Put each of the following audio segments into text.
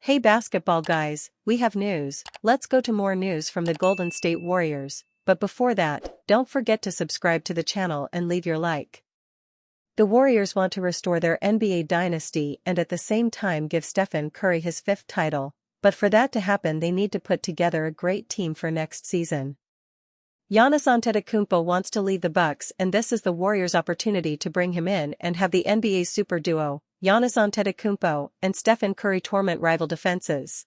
Hey basketball guys, we have news. Let's go to more news from the Golden State Warriors, but before that, don't forget to subscribe to the channel and leave your like. The Warriors want to restore their NBA dynasty and at the same time give Stephen Curry his fifth title, but for that to happen they need to put together a great team for next season. Giannis Antetokounmpo wants to leave the Bucks and this is the Warriors' opportunity to bring him in and have the NBA's super duo, Giannis Antetokounmpo and Stephen Curry torment rival defenses.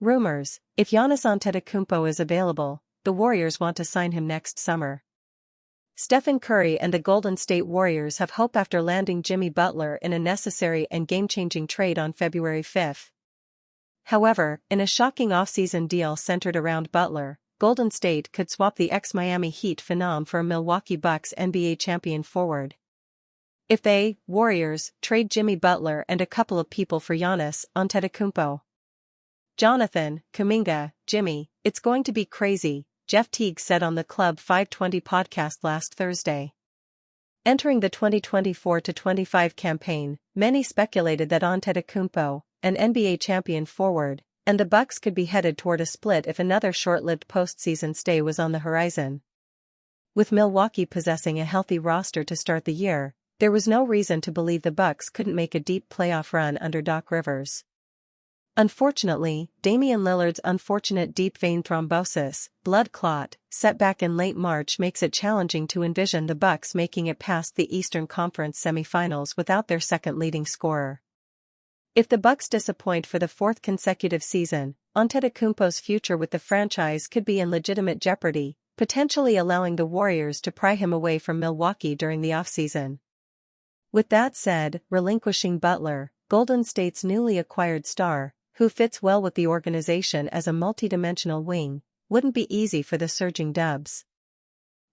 Rumors: if Giannis Antetokounmpo is available, the Warriors want to sign him next summer. Stephen Curry and the Golden State Warriors have hope after landing Jimmy Butler in a necessary and game-changing trade on February 5. However, in a shocking offseason deal centered around Butler, Golden State could swap the ex-Miami Heat phenom for a Milwaukee Bucks NBA champion forward. If they, Warriors, trade Jimmy Butler and a couple of people for Giannis Antetokounmpo. Jonathan, Kuminga, Jimmy, it's going to be crazy, Jeff Teague said on the Club 520 podcast last Thursday. Entering the 2024-25 campaign, many speculated that Antetokounmpo, an NBA champion forward, and the Bucks could be headed toward a split if another short-lived postseason stay was on the horizon. With Milwaukee possessing a healthy roster to start the year, there was no reason to believe the Bucks couldn't make a deep playoff run under Doc Rivers. Unfortunately, Damian Lillard's unfortunate deep vein thrombosis, blood clot, setback in late March makes it challenging to envision the Bucks making it past the Eastern Conference semifinals without their second leading scorer. If the Bucks disappoint for the fourth consecutive season, Antetokounmpo's future with the franchise could be in legitimate jeopardy, potentially allowing the Warriors to pry him away from Milwaukee during the offseason. With that said, relinquishing Butler, Golden State's newly acquired star, who fits well with the organization as a multidimensional wing, wouldn't be easy for the surging Dubs.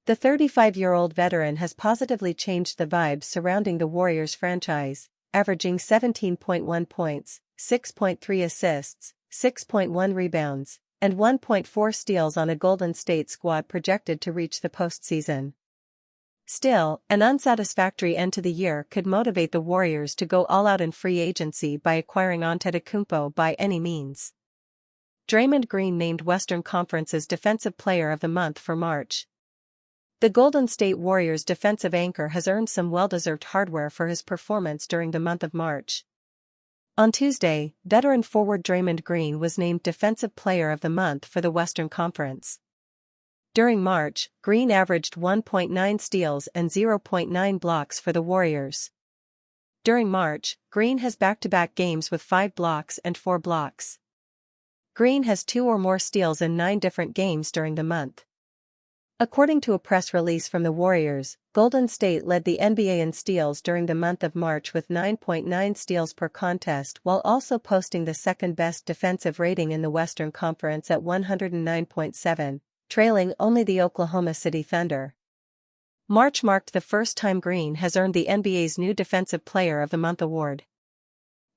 The 35-year-old veteran has positively changed the vibes surrounding the Warriors franchise, averaging 17.1 points, 6.3 assists, 6.1 rebounds, and 1.4 steals on a Golden State squad projected to reach the postseason. Still, an unsatisfactory end to the year could motivate the Warriors to go all out in free agency by acquiring Antetokounmpo by any means. Draymond Green named Western Conference's Defensive Player of the Month for March. The Golden State Warriors defensive anchor has earned some well-deserved hardware for his performance during the month of March. On Tuesday, veteran forward Draymond Green was named Defensive Player of the Month for the Western Conference. During March, Green averaged 1.9 steals and 0.9 blocks for the Warriors. During March, Green has back-to-back games with 5 blocks and 4 blocks. Green has 2 or more steals in 9 different games during the month. According to a press release from the Warriors, Golden State led the NBA in steals during the month of March with 9.9 steals per contest while also posting the second-best defensive rating in the Western Conference at 109.7, trailing only the Oklahoma City Thunder. March marked the first time Green has earned the NBA's new Defensive Player of the Month award.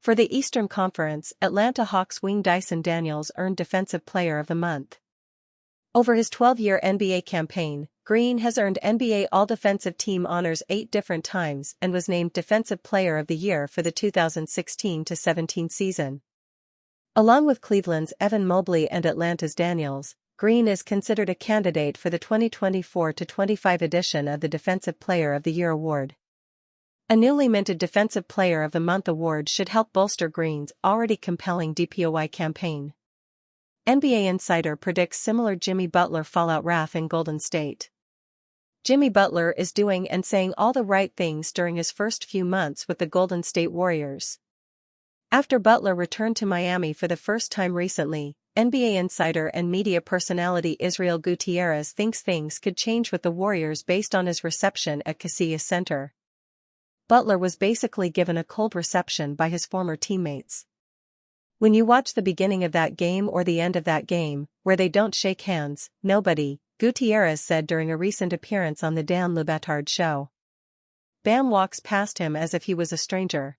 For the Eastern Conference, Atlanta Hawks wing Dyson Daniels earned Defensive Player of the Month. Over his 12-year NBA campaign, Green has earned NBA All-Defensive Team honors 8 different times and was named Defensive Player of the Year for the 2016-17 season. Along with Cleveland's Evan Mobley and Atlanta's Daniels, Green is considered a candidate for the 2024-25 edition of the Defensive Player of the Year award. A newly minted Defensive Player of the Month award should help bolster Green's already compelling DPOY campaign. NBA Insider predicts similar Jimmy Butler fallout wrath in Golden State. Jimmy Butler is doing and saying all the right things during his first few months with the Golden State Warriors. After Butler returned to Miami for the first time recently, NBA insider and media personality Israel Gutierrez thinks things could change with the Warriors based on his reception at Casillas Center. Butler was basically given a cold reception by his former teammates. When you watch the beginning of that game or the end of that game, where they don't shake hands, nobody, Gutierrez said during a recent appearance on the Dan Le Batard show. Bam walks past him as if he was a stranger.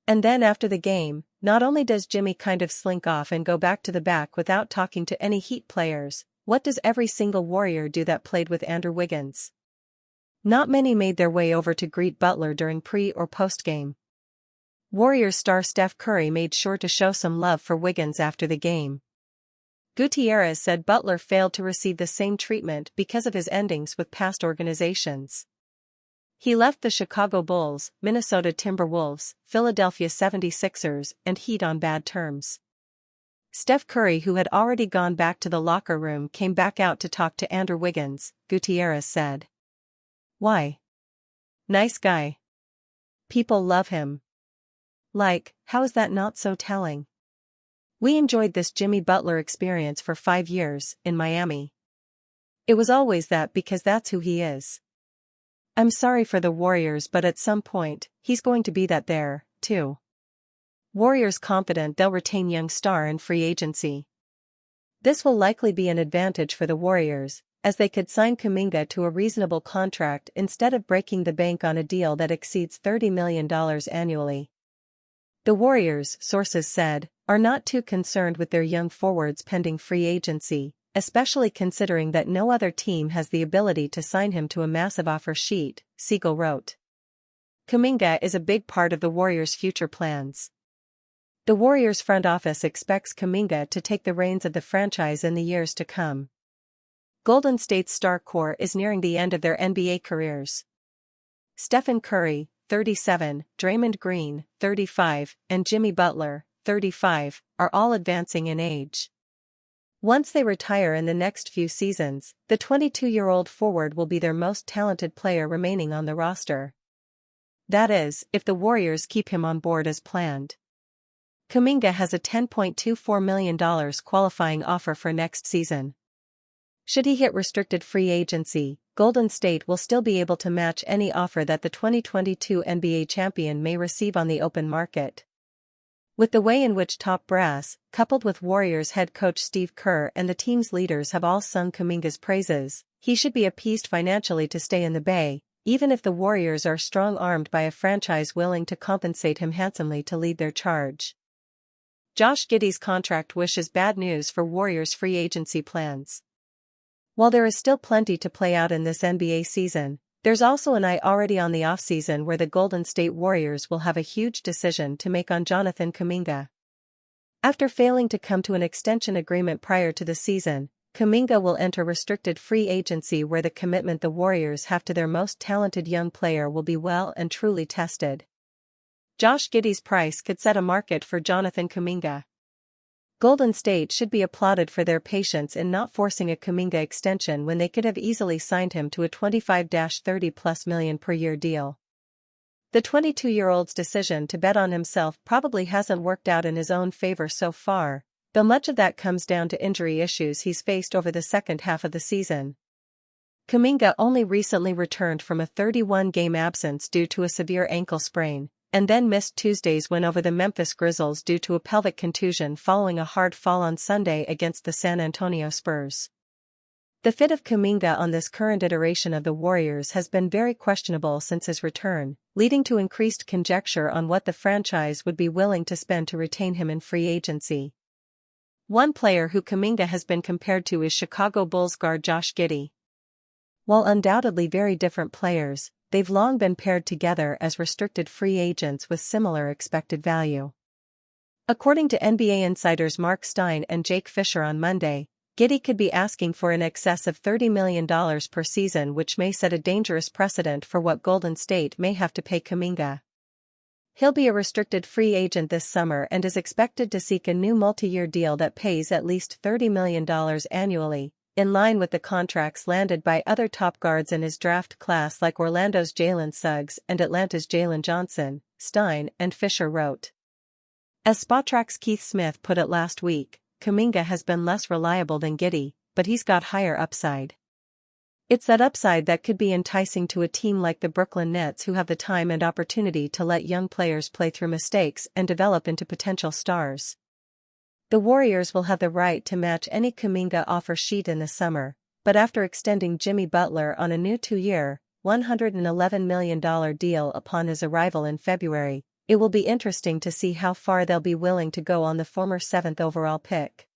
And then after the game, not only does Jimmy kind of slink off and go back to the back without talking to any Heat players, what does every single Warrior do that played with Andrew Wiggins? Not many made their way over to greet Butler during pre- or post-game. Warriors star Steph Curry made sure to show some love for Wiggins after the game. Gutierrez said Butler failed to receive the same treatment because of his endings with past organizations. He left the Chicago Bulls, Minnesota Timberwolves, Philadelphia 76ers, and Heat on bad terms. Steph Curry, who had already gone back to the locker room, came back out to talk to Andrew Wiggins, Gutierrez said. Why? Nice guy. People love him. Like, how is that not so telling? We enjoyed this Jimmy Butler experience for 5 years, in Miami. It was always that because that's who he is. I'm sorry for the Warriors, but at some point, he's going to be that there, too. Warriors confident they'll retain young star in free agency. This will likely be an advantage for the Warriors, as they could sign Kuminga to a reasonable contract instead of breaking the bank on a deal that exceeds $30 million annually. The Warriors, sources said, are not too concerned with their young forwards pending free agency, especially considering that no other team has the ability to sign him to a massive offer sheet, Siegel wrote. Kuminga is a big part of the Warriors' future plans. The Warriors front office expects Kuminga to take the reins of the franchise in the years to come. Golden State's star core is nearing the end of their NBA careers. Stephen Curry, 37, Draymond Green, 35, and Jimmy Butler, 35, are all advancing in age. Once they retire in the next few seasons, the 22-year-old forward will be their most talented player remaining on the roster. That is, if the Warriors keep him on board as planned. Kuminga has a $10.24 million qualifying offer for next season. Should he hit restricted free agency, Golden State will still be able to match any offer that the 2022 NBA champion may receive on the open market. With the way in which top brass, coupled with Warriors head coach Steve Kerr and the team's leaders have all sung Kuminga's praises, he should be appeased financially to stay in the Bay, even if the Warriors are strong-armed by a franchise willing to compensate him handsomely to lead their charge. Josh Giddey's contract wish is bad news for Warriors' free agency plans. While there is still plenty to play out in this NBA season, there's also an eye already on the offseason where the Golden State Warriors will have a huge decision to make on Jonathan Kuminga. After failing to come to an extension agreement prior to the season, Kuminga will enter restricted free agency where the commitment the Warriors have to their most talented young player will be well and truly tested. Josh Giddey's price could set a market for Jonathan Kuminga. Golden State should be applauded for their patience in not forcing a Kuminga extension when they could have easily signed him to a $25-30+ million per year deal. The 22-year-old's decision to bet on himself probably hasn't worked out in his own favor so far, though much of that comes down to injury issues he's faced over the second half of the season. Kuminga only recently returned from a 31-game absence due to a severe ankle sprain, and then missed Tuesday's win over the Memphis Grizzlies due to a pelvic contusion following a hard fall on Sunday against the San Antonio Spurs. The fit of Kuminga on this current iteration of the Warriors has been very questionable since his return, leading to increased conjecture on what the franchise would be willing to spend to retain him in free agency. One player who Kuminga has been compared to is Chicago Bulls guard Josh Giddey. While undoubtedly very different players, they've long been paired together as restricted free agents with similar expected value. According to NBA insiders Mark Stein and Jake Fisher on Monday, Giddey could be asking for in excess of $30 million per season, which may set a dangerous precedent for what Golden State may have to pay Kuminga. He'll be a restricted free agent this summer and is expected to seek a new multi-year deal that pays at least $30 million annually, in line with the contracts landed by other top guards in his draft class like Orlando's Jalen Suggs and Atlanta's Jalen Johnson, Stein and Fisher wrote. As Spotrack's Keith Smith put it last week, Kuminga has been less reliable than Giddey, but he's got higher upside. It's that upside that could be enticing to a team like the Brooklyn Nets, who have the time and opportunity to let young players play through mistakes and develop into potential stars. The Warriors will have the right to match any Kuminga offer sheet in the summer, but after extending Jimmy Butler on a new 2-year, $111 million deal upon his arrival in February, it will be interesting to see how far they'll be willing to go on the former 7th overall pick.